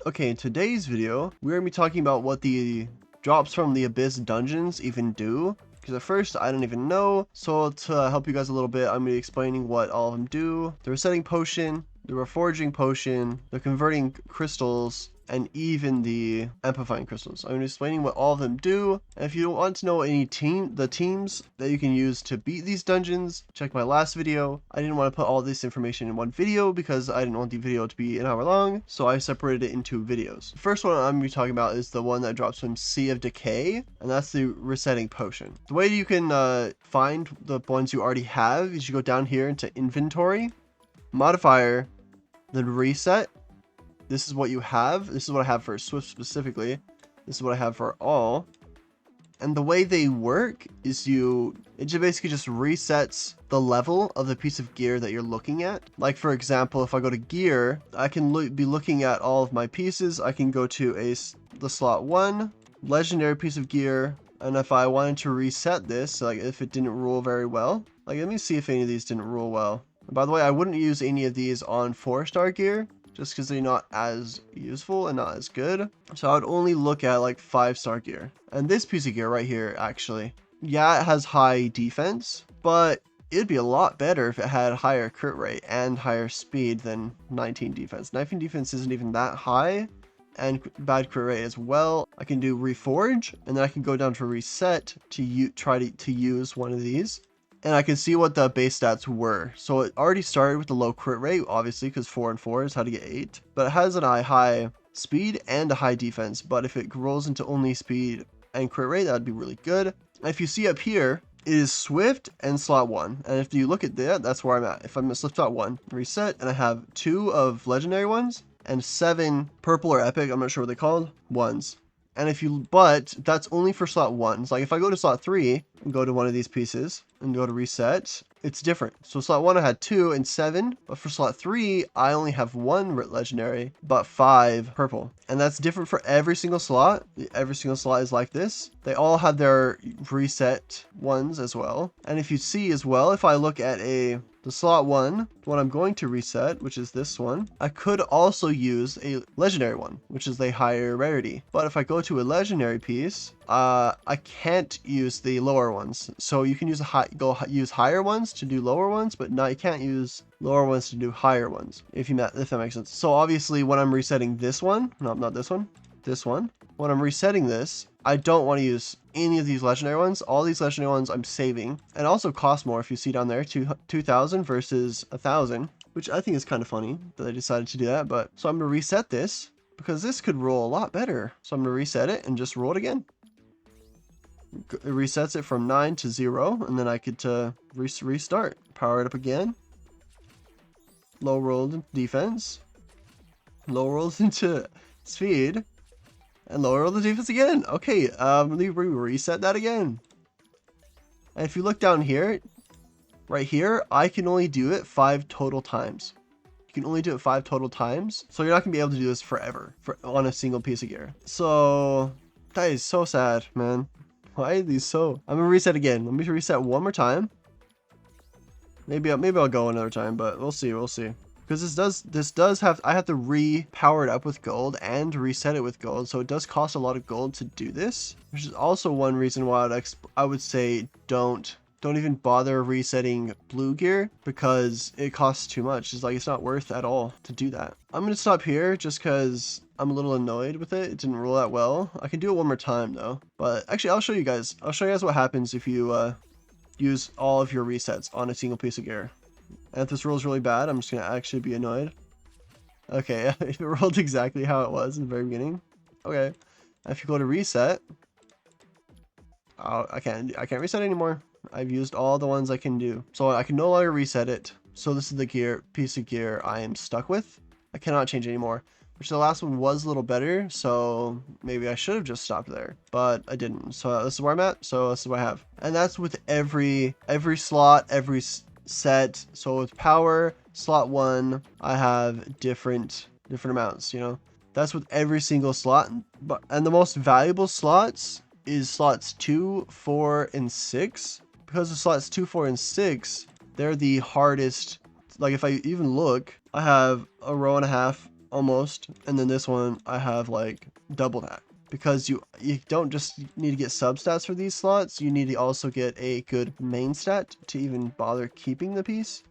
Okay, in today's video, we're going to be talking about what the drops from the Abyss dungeons even do. Because at first, I didn't even know. So to help you guys a little bit, I'm going to be explaining what all of them do. The resetting potion, the reforging potion, the converting crystals, and even the amplifying crystals. I'm going to be explaining what all of them do. And if you want to know the teams that you can use to beat these dungeons, check my last video. I didn't want to put all this information in one video because I didn't want the video to be an hour long, so I separated it into videos. The first one I'm going to be talking about is the one that drops from Sea of Decay, and that's the resetting potion. The way you can find the ones you already have is you go down here into inventory, modifier, then reset. This is what you have. This is what I have for Swift specifically. This is what I have for all. And the way they work is it just basically just resets the level of the piece of gear that you're looking at. Like for example, if I go to gear, I can be looking at all of my pieces. I can go to the slot 1, legendary piece of gear. And if I wanted to reset this, like if it didn't rule very well, like let me see if any of these didn't rule well. And by the way, I wouldn't use any of these on 4-star gear, just because they're not as useful and not as good. So I would only look at like 5-star gear. And this piece of gear right here, actually, yeah, it has high defense, but it'd be a lot better if it had higher crit rate and higher speed than 19 defense. 19 defense isn't even that high, and bad crit rate as well. I can do reforge, and then I can go down to reset to try to use one of these. And I can see what the base stats were. So it already started with the low crit rate, obviously, because 4 and 4 is how to get 8. But it has a high speed and a high defense. But if it rolls into only speed and crit rate, that would be really good. And if you see up here, it is Swift and slot 1. And if you look at that, that's where I'm at. If I'm at slot 1, reset, and I have 2 of legendary ones and 7 purple or epic, I'm not sure what they're called, ones. And but that's only for slot 1. Like if I go to slot 3 and go to one of these pieces and go to reset, it's different. So slot 1 I had 2 and 7, but for slot 3 I only have 1 legendary but 5 purple. And that's different for every single slot. Every single slot is like this. They all have their reset ones as well. And if you see as well, if I look at the slot 1, what I'm going to reset, which is this one, I could also use a legendary one, which is a higher rarity. But if I go to a legendary piece, I can't use the lower ones. So you can use use higher ones to do lower ones, but you can't use lower ones to do higher ones, if that makes sense. So obviously when I'm resetting this one, no, not this one, this one, when I'm resetting this, I don't want to use any of these legendary ones. All these legendary ones I'm saving, and also cost more. If you see down there, 2,000 versus 1,000, which I think is kind of funny that I decided to do that. But so I'm gonna reset this because this could roll a lot better. So I'm gonna reset it and just roll it again. It resets it from 9 to 0, and then I could restart, power it up again. Low rolled defense, low rolls into speed. And lower the defense again. Okay, let me reset that again. And if you look down here, right here, I can only do it 5 total times. You can only do it 5 total times. So you're not gonna be able to do this forever on a single piece of gear. So that is so sad, man. Why are these so? I'm gonna reset again. Let me reset one more time. Maybe I'll go another time, but we'll see. Because this does have, I have to re-power it up with gold and reset it with gold, so it does cost a lot of gold to do this, which is also one reason why I would say don't even bother resetting blue gear, because it costs too much. It's not worth at all to do that. I'm gonna stop here just because I'm a little annoyed with it. It didn't roll that well. I can do it one more time though, but actually I'll show you guys what happens if you use all of your resets on a single piece of gear. And if this rolls really bad, I'm just gonna actually be annoyed. Okay, it rolled exactly how it was in the very beginning. Okay, if you go to reset, I can't reset anymore. I've used all the ones I can do, so I can no longer reset it. So this is the piece of gear I am stuck with. I cannot change anymore. Which the last one was a little better, so maybe I should have just stopped there, but I didn't. So this is where I'm at. So this is what I have, and that's with every slot, every set. So with power slot 1, I have different amounts, that's with every single slot. And the most valuable slots is slots 2, 4, and 6, because of slots 2, 4, and 6, they're the hardest. Like if I even look, I have a row and a half almost. And then this one, I have like double that. Because you don't just need to get substats for these slots, you need to also get a good main stat to even bother keeping the piece.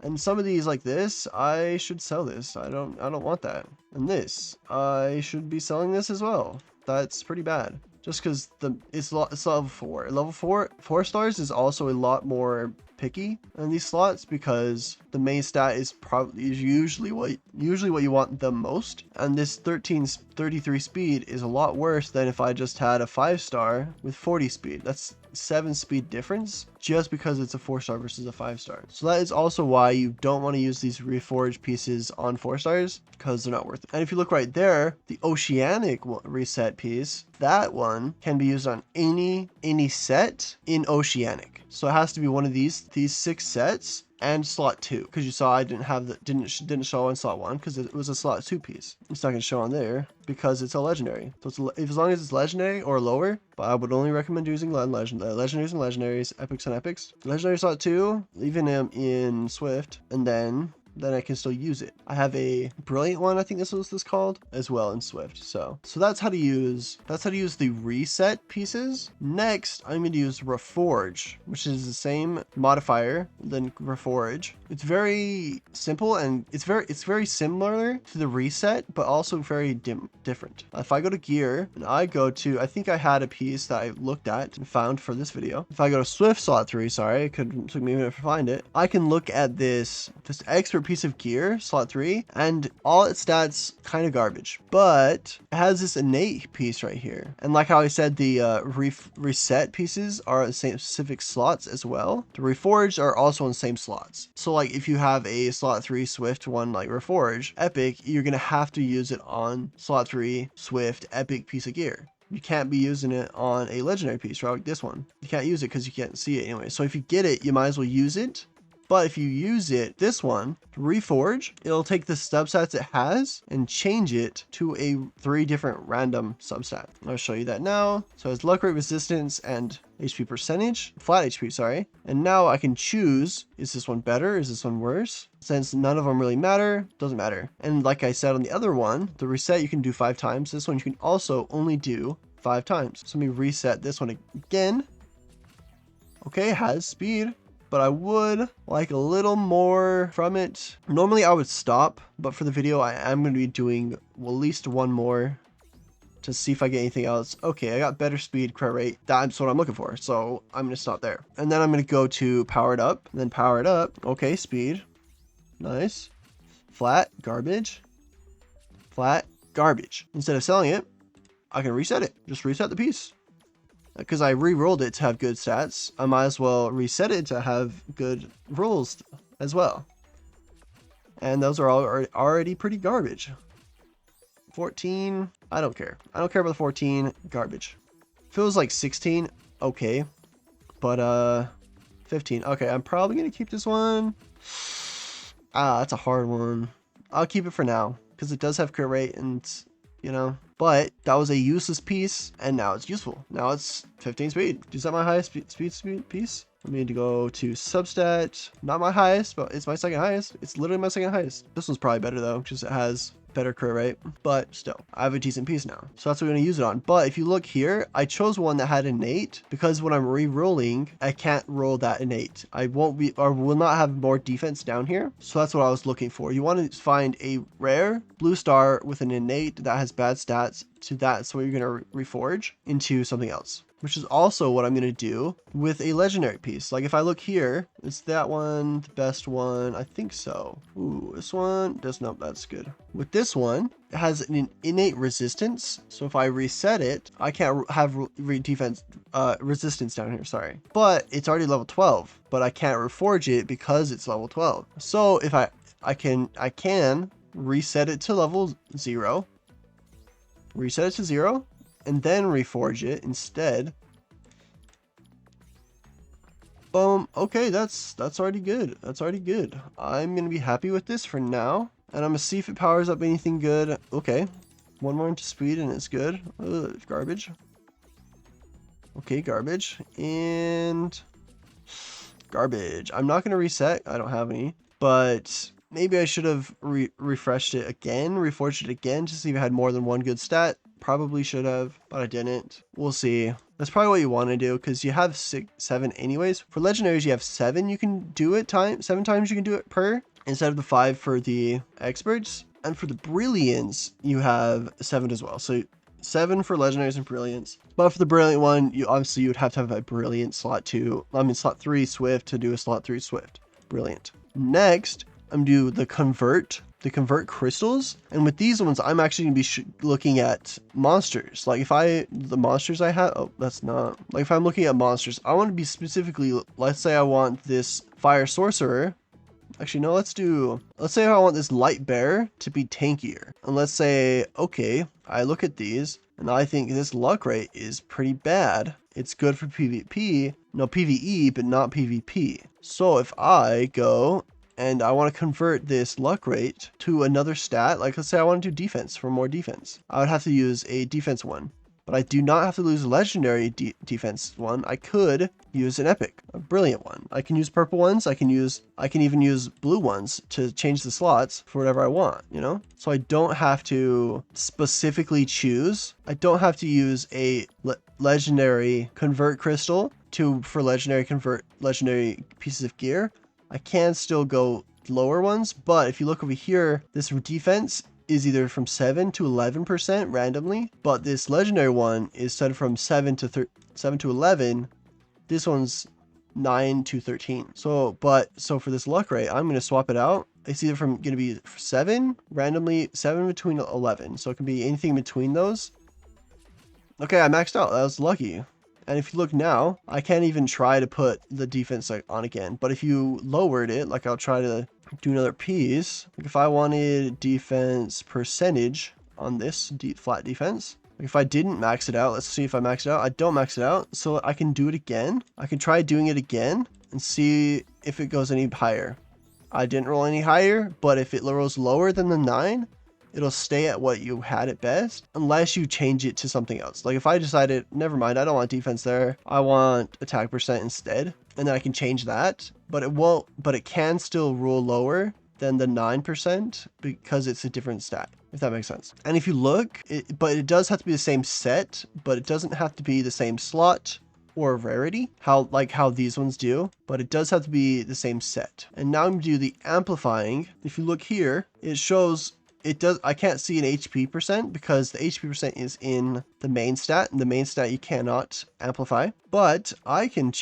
And some of these like this, I should sell this. I don't want that. And this, I should be selling this as well. That's pretty bad. Just because it's level 4. Level 4 stars is also a lot more picky in these slots because the main stat is usually what you want the most, and this 33 speed is a lot worse than if I just had a 5-star with 40 speed. That's 7 speed difference just because it's a 4-star versus a 5-star. So that is also why you don't want to use these reforged pieces on 4 stars because they're not worth it. And if you look right there, the oceanic reset piece, that one can be used on any set in oceanic. So it has to be one of these 6 sets and slot 2, because you saw I didn't show on slot 1 because it was a slot 2 piece. It's not going to show on there because it's a legendary. So as long as it's legendary or lower, but I would only recommend using legendaries and legendaries, epics and epics. Legendary slot 2, leaving them in Swift, and then I can still use it. I have a brilliant one, I think this was called, as well in Swift. So that's how to use the reset pieces. Next, I'm going to use Reforge, which is the same modifier than Reforge. It's very simple and it's very similar to the reset, but also very different. If I go to gear and I go to, I think I had a piece that I looked at and found for this video. If I go to Swift slot 3, sorry, it took me a minute to find it. I can look at this expert piece of gear, slot 3, and all its stats kind of garbage, but it has this innate piece right here. And like how I said, the reset pieces are the same specific slots as well. The reforged are also in the same slots. So like if you have a slot 3 Swift one like Reforge Epic, you're gonna have to use it on slot 3 Swift Epic piece of gear. You can't be using it on a legendary piece, right? Like this one. You can't use it because you can't see it anyway. So if you get it, you might as well use it. But if you use it, this one, Reforge, it'll take the substats it has and change it to 3 different random substat. I'll show you that now. So it's luck rate, resistance, and HP percentage, flat HP, sorry. And now I can choose, is this one better? Is this one worse? Since none of them really matter, doesn't matter. And like I said on the other one, the reset you can do 5 times. This one you can also only do 5 times. So let me reset this one again. Okay, it has speed, but I would like a little more from it. Normally I would stop, but for the video I am going to be doing at least one more to see if I get anything else. Okay, I got better speed, crit rate. That's what I'm looking for, so I'm going to stop there. And then I'm going to go to power it up, and then power it up. Okay, speed. Nice. Flat, garbage. Flat, garbage. Instead of selling it, I can reset it. Just reset the piece. Because I re-rolled it to have good stats, I might as well reset it to have good rolls as well. And those are all already pretty garbage. 14, I don't care. I don't care about the 14, garbage. If it was like 16, okay. But 15, okay, I'm probably gonna keep this one. That's a hard one. I'll keep it for now, because it does have crit rate and, you know. But that was a useless piece, and now it's useful. Now it's 15 speed. Is that my highest speed piece? I need to go to substat. Not my highest, but it's my second highest. It's literally my second highest. This one's probably better though, because it has better crit rate, but still, I have a decent piece now. So that's what we're going to use it on. But if you look here, I chose one that had innate because when I'm re-rolling, I can't roll that innate. I won't be, or will not have more defense down here. So that's what I was looking for. You want to find a rare blue star with an innate that has bad stats to that. So you're going to reforge into something else, which is also what I'm going to do with a legendary piece. Like if I look here, is that one the best one? I think so. Ooh, this one does not, that's good. With this one, it has an innate resistance. So if I reset it, I can't have defense resistance down here, sorry. But it's already level 12, but I can't reforge it because it's level 12. So if I can reset it to level 0, reset it to 0, and then reforge it instead. Boom. Okay, that's already good. That's already good. I'm gonna be happy with this for now, and I'm gonna see if it powers up anything good. Okay, one more into speed and it's good. Ugh, garbage. Okay, garbage and garbage. I'm not gonna reset. I don't have any, but Maybe I should have refreshed it again, reforged it again to see if it had more than one good stat. Probably should have, but I didn't. We'll see. That's probably what you want to do because you have 7 anyways. For legendaries, you have 7. You can do it 7 times. You can do it per instead of the 5 for the experts. And for the brilliants, you have 7 as well. So 7 for legendaries and brilliants. But for the brilliant one, you would have to have a brilliant slot 2. I mean slot 3 swift to do a slot 3 swift. Brilliant. Next, I'm do the convert crystals, and with these ones I'm actually gonna be looking at monsters. Like if the monsters I have, oh that's not, like if I'm looking at monsters, I want to be specifically, let's say I want this fire sorcerer. Actually no, let's say I want this light bear to be tankier, and let's say, okay, I look at these and I think this luck rate is pretty bad. It's good for PvP, no PvE, but not PvP. So if I go and I want to convert this luck rate to another stat, like let's say I want to do defense for more defense, I would have to use a defense one, but I do not have to lose a legendary defense one. I could use an epic, a brilliant one. I can use purple ones. I can even use blue ones to change the slots for whatever I want, you know? So I don't have to specifically choose. I don't have to use a legendary convert crystal for legendary convert legendary pieces of gear. I can still go lower ones, but if you look over here, this defense is either from 7 to 11% randomly, but this legendary one is set from 7 to 11. This one's 9 to 13. So for this luck rate, I'm going to swap it out. It's either going to be 7 randomly, 7 between 11. So it can be anything between those. Okay, I maxed out. That was lucky. And if you look now, I can't even try to put the defense on again. But if you lowered it, like I'll try to do another piece. Like if I wanted defense percentage on this flat defense, like if I didn't max it out, let's see if I max it out. I don't max it out, so I can do it again. I can try doing it again and see if it goes any higher. I didn't roll any higher, but if it rolls lower than the 9, it'll stay at what you had at best, unless you change it to something else. Like if I decided, never mind, I don't want defense there, I want attack percent instead, and then I can change that, but it can still roll lower than the 9% because it's a different stat, if that makes sense. And if you look, but it does have to be the same set, but it doesn't have to be the same slot or rarity, like how these ones do, but it does have to be the same set. And now I'm gonna do the amplifying. If you look here, it shows I can't see an HP percent because the HP percent is in the main stat, and the main stat you cannot amplify. But I can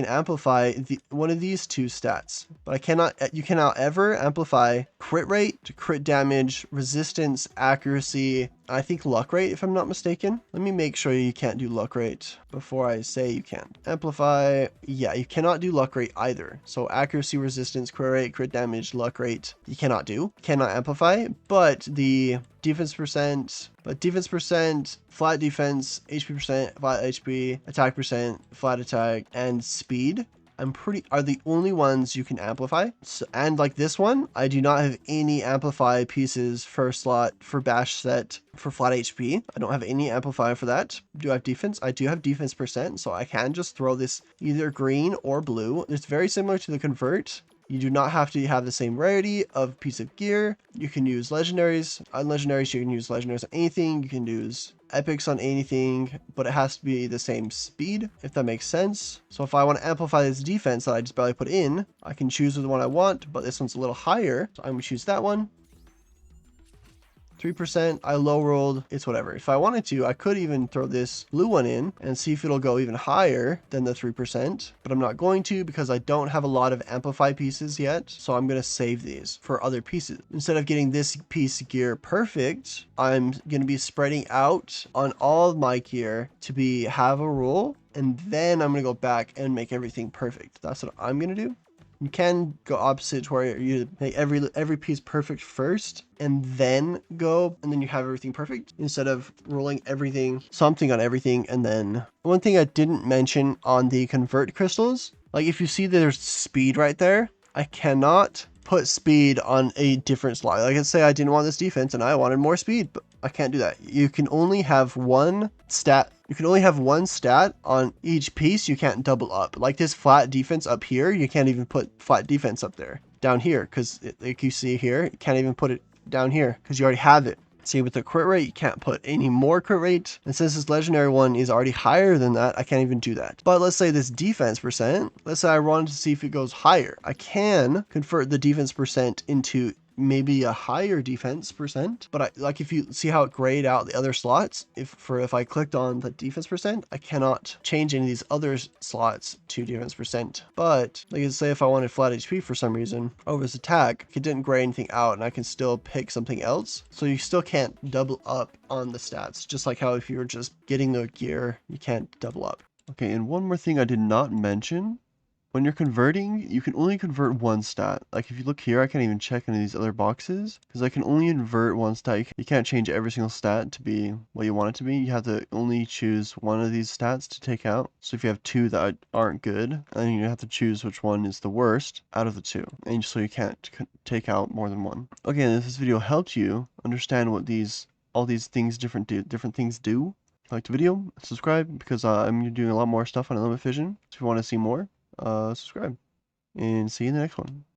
amplify one of these 2 stats, but you cannot ever amplify crit rate, crit damage, resistance, accuracy, I think luck rate, if I'm not mistaken. Let me make sure you can't do luck rate before I say you can. Amplify, yeah, you cannot do luck rate either. So accuracy, resistance, crit rate, crit damage, luck rate, you cannot amplify, but the defense percent, flat defense, HP percent, flat HP, attack percent, flat attack, and speed are the only ones you can amplify. So, and like this one, I do not have any amplify pieces for slot for bash set for flat HP. I don't have any amplify for that. Do I have defense? I do have defense percent, so I can just throw this either green or blue. It's very similar to the convert. You do not have to have the same rarity of piece of gear. You can use legendaries. On legendaries, you can use legendaries on anything. You can use epics on anything, but it has to be the same speed, if that makes sense. So if I want to amplify this defense that I just barely put in, I can choose the one I want, but this one's a little higher. So I'm going to choose that one. 3%, I low rolled, it's whatever. If I wanted to, I could even throw this blue one in and see if it'll go even higher than the 3%, but I'm not going to because I don't have a lot of amplify pieces yet. So I'm going to save these for other pieces. Instead of getting this piece of gear perfect, I'm going to be spreading out on all of my gear to have a roll, and then I'm going to go back and make everything perfect. That's what I'm going to do. You can go opposite to where you make every piece perfect first and then you have everything perfect instead of rolling something on everything. And then one thing I didn't mention on the convert crystals, like if you see there's speed right there, I cannot put speed on a different slot. Like let's say I didn't want this defense and I wanted more speed, but I can't do that. You can only have one stat. You can only have one stat on each piece. You can't double up. Like this flat defense up here, you can't even put flat defense up there. down here, because like you see here, you can't even put it down here because you already have it. See, with the crit rate, you can't put any more crit rate. And since this legendary one is already higher than that, I can't even do that. But let's say this defense percent, let's say I wanted to see if it goes higher. I can convert the defense percent into maybe a higher defense percent, but like if you see how it grayed out the other slots, if I clicked on the defense percent, I cannot change any of these other slots to defense percent. But like say if I wanted flat HP for some reason over this attack, it didn't gray anything out and I can still pick something else. So you still can't double up on the stats, just like how if you were just getting the gear, you can't double up. Okay, and one more thing I did not mention. When you're converting, you can only convert one stat. Like if you look here, I can't even check any of these other boxes because I can only invert one stat. You can't change every single stat to be what you want it to be. You have to only choose one of these stats to take out. So if you have two that aren't good, then you have to choose which one is the worst out of the two. And so you can't take out more than one. Okay, and if this video helped you understand what all these things different things do, like the video, subscribe because I'm doing a lot more stuff on Unlimited Fission. So if you want to see more, subscribe, and see you in the next one.